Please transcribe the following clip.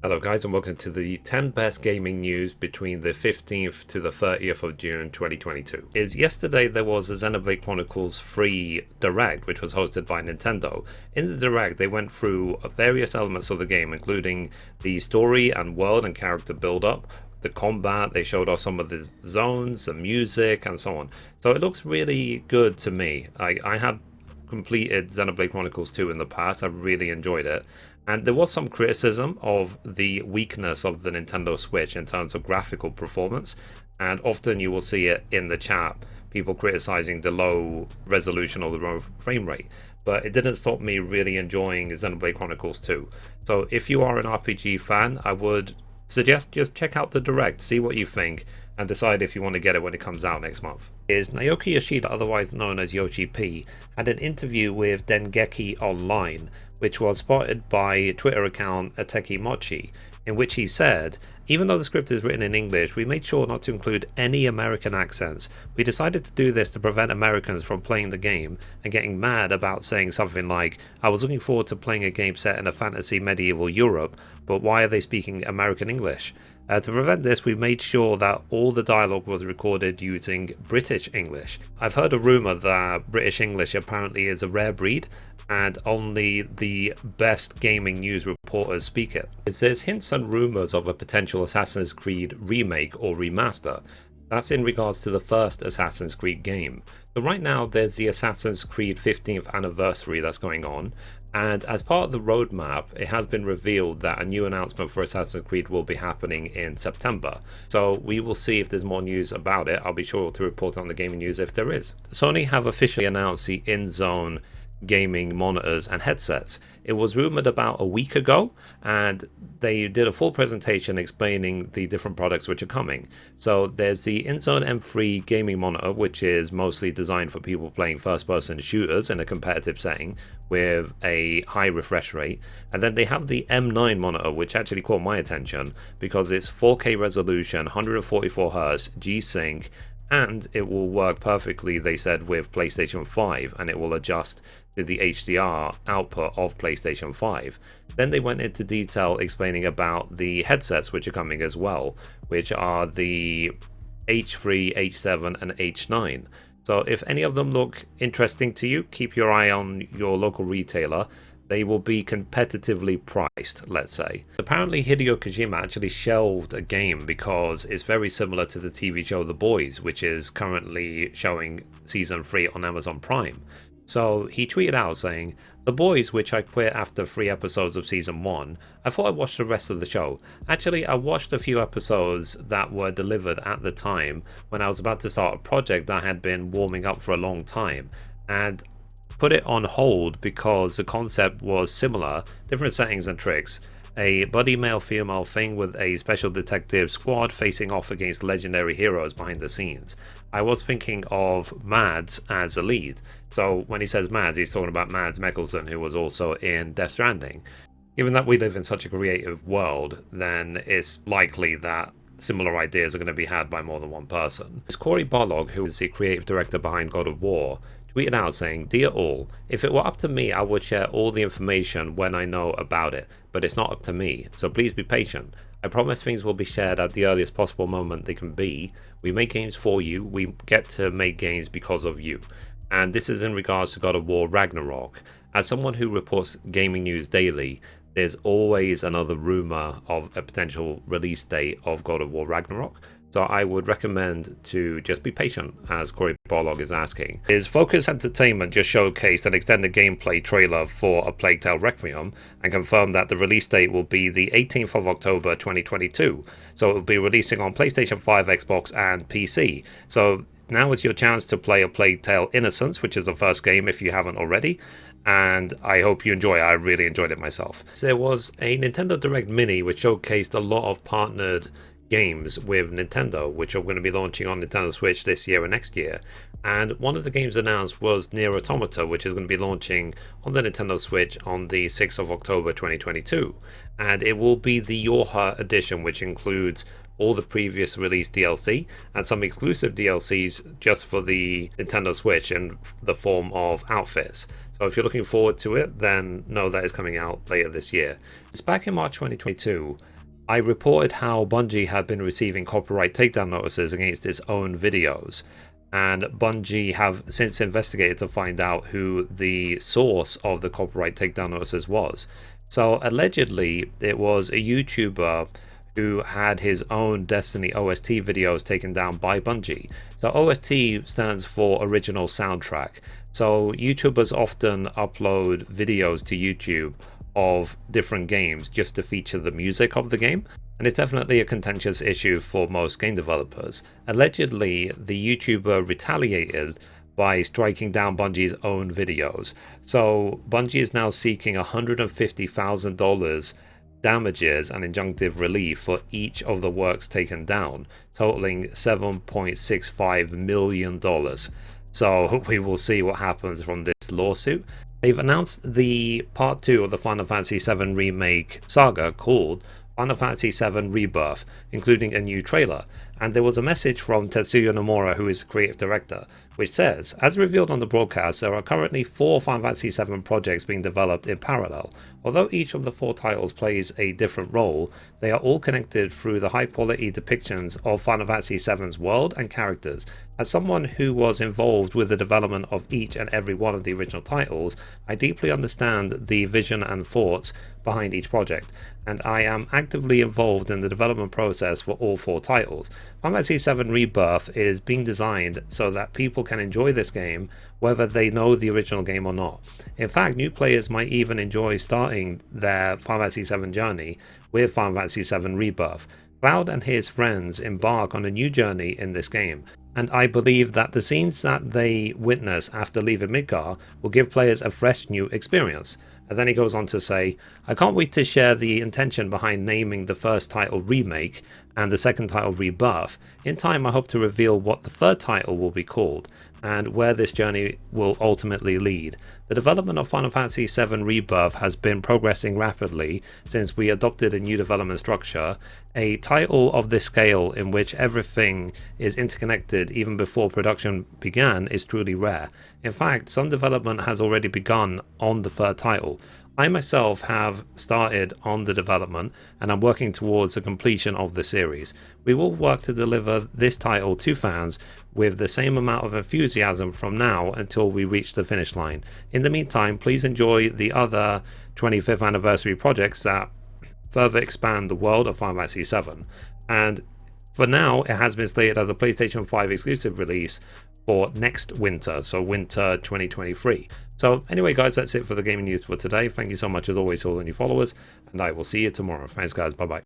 Hello guys and welcome to the 10 best gaming news between the 15th to the 30th of June 2022. Yesterday there was a Xenoblade Chronicles free direct which was hosted by Nintendo. In the direct they went through various elements of the game, including the story and world and character build up, the combat. They showed off some of the zones, the music and so on. So it looks really good to me. I have completed Xenoblade Chronicles 2 in the past. I really enjoyed it. And there was some criticism of the weakness of the Nintendo Switch in terms of graphical performance, and often you will see it in the chat, people criticizing the low resolution or the low frame rate. But it didn't stop me really enjoying Xenoblade Chronicles 2. So if you are an RPG fan, I would suggest just check out the direct, see what you think, and decide if you want to get it when it comes out next month. Naoki Yoshida, otherwise known as Yoshi P, had an interview with Dengeki Online, which was spotted by Twitter account Ateki Mochi, in which he said, "Even though the script is written in English, we made sure not to include any American accents. We decided to do this to prevent Americans from playing the game and getting mad about saying something like, 'I was looking forward to playing a game set in a fantasy medieval Europe, but why are they speaking American English?' To prevent this, we made sure that all the dialogue was recorded using British English. I've heard a rumour that British English apparently is a rare breed, and only the best gaming news reporters speak it. There's hints and rumours of a potential Assassin's Creed remake or remaster. That's in regards to the first Assassin's Creed game. So right now there's the Assassin's Creed 15th anniversary that's going on, and as part of the roadmap it has been revealed that a new announcement for Assassin's Creed will be happening in September. So we will see if there's more news about it. I'll be sure to report on the gaming news if there is. Sony have officially announced the INZONE gaming monitors and headsets. It was rumored about a week ago, and they did a full presentation explaining the different products which are coming. So there's the INZONE M3 gaming monitor, which is mostly designed for people playing first-person shooters in a competitive setting with a high refresh rate. And then they have the M9 monitor, which actually caught my attention because it's 4K resolution, 144Hz, G-Sync, and it will work perfectly, they said, with PlayStation 5, and it will adjust to the HDR output of PlayStation 5. Then they went into detail explaining about the headsets which are coming as well, which are the H3, H7 and H9. So if any of them look interesting to you, keep your eye on your local retailer. They will be competitively priced, let's say. Apparently Hideo Kojima actually shelved a game because it's very similar to the TV show The Boys, which is currently showing season 3 on Amazon Prime. So he tweeted out saying, "The Boys, which I quit after 3 episodes of season 1, I thought I'd watch the rest of the show. Actually, I watched a few episodes that were delivered at the time when I was about to start a project that had been warming up for a long time, and put it on hold because the concept was similar, different settings and tricks. A buddy male-female thing with a special detective squad facing off against legendary heroes behind the scenes. I was thinking of Mads as a lead." So when he says Mads, he's talking about Mads Mikkelsen, who was also in Death Stranding. Given that we live in such a creative world, then it's likely that similar ideas are going to be had by more than one person. It's Cory Barlog, who is the creative director behind God of War, tweeted out saying, "Dear all, if it were up to me, I would share all the information when I know about it, but it's not up to me, so please be patient. I promise things will be shared at the earliest possible moment they can be. We make games for you, we get to make games because of you." And this is in regards to God of War Ragnarok. As someone who reports gaming news daily, there's always another rumor of a potential release date of God of War Ragnarok. So I would recommend to just be patient, as Cory Barlog is asking. Focus Entertainment just showcased an extended gameplay trailer for A Plague Tale Requiem and confirmed that the release date will be the 18th of October 2022. So it will be releasing on PlayStation 5, Xbox and PC. So now is your chance to play A Plague Tale Innocence, which is the first game if you haven't already. And I hope you enjoy it. I really enjoyed it myself. There was a Nintendo Direct Mini which showcased a lot of partnered games with Nintendo, which are going to be launching on Nintendo Switch this year and next year. And one of the games announced was Nier Automata, which is going to be launching on the Nintendo Switch on the 6th of October 2022. And it will be the Yorha edition, which includes all the previous released DLC and some exclusive DLCs just for the Nintendo Switch in the form of outfits. So if you're looking forward to it, then know that it's coming out later this year. It's back in March 2022. I reported how Bungie had been receiving copyright takedown notices against its own videos, and Bungie have since investigated to find out who the source of the copyright takedown notices was. So allegedly, it was a YouTuber who had his own Destiny OST videos taken down by Bungie. So OST stands for original soundtrack. So YouTubers often upload videos to YouTube of different games just to feature the music of the game. And it's definitely a contentious issue for most game developers. Allegedly, the YouTuber retaliated by striking down Bungie's own videos. So Bungie is now seeking $150,000 damages and injunctive relief for each of the works taken down, totaling $7.65 million. So we will see what happens from this lawsuit. They've announced the part 2 of the Final Fantasy VII Remake saga called Final Fantasy VII Rebirth, including a new trailer. And there was a message from Tetsuya Nomura, who is the creative director, which says, as revealed on the broadcast, there are currently 4 Final Fantasy VII projects being developed in parallel. Although each of the 4 titles plays a different role, they are all connected through the high-quality depictions of Final Fantasy VII's world and characters. As someone who was involved with the development of each and every one of the original titles, I deeply understand the vision and thoughts behind each project, and I am actively involved in the development process for all 4 titles. Final Fantasy VII Rebirth is being designed so that people can enjoy this game whether they know the original game or not. In fact, new players might even enjoy starting their Final Fantasy VII journey with Final Fantasy VII Rebirth. Cloud and his friends embark on a new journey in this game, and I believe that the scenes that they witness after leaving Midgar will give players a fresh new experience. And then he goes on to say, I can't wait to share the intention behind naming the first title Remake and the second title Rebirth. In time, I hope to reveal what the third title will be called and where this journey will ultimately lead. The development of Final Fantasy VII Rebirth has been progressing rapidly since we adopted a new development structure. A title of this scale in which everything is interconnected even before production began is truly rare. In fact, some development has already begun on the third title. I myself have started on the development and I'm working towards the completion of the series. We will work to deliver this title to fans with the same amount of enthusiasm from now until we reach the finish line. In the meantime, please enjoy the other 25th anniversary projects that further expand the world of Final Fantasy VII. And for now, it has been slated as a PlayStation 5 exclusive release for next winter, so winter 2023. So anyway, guys, that's it for the gaming news for today. Thank you so much as always to all the new followers, and I will see you tomorrow. Thanks, guys. Bye bye.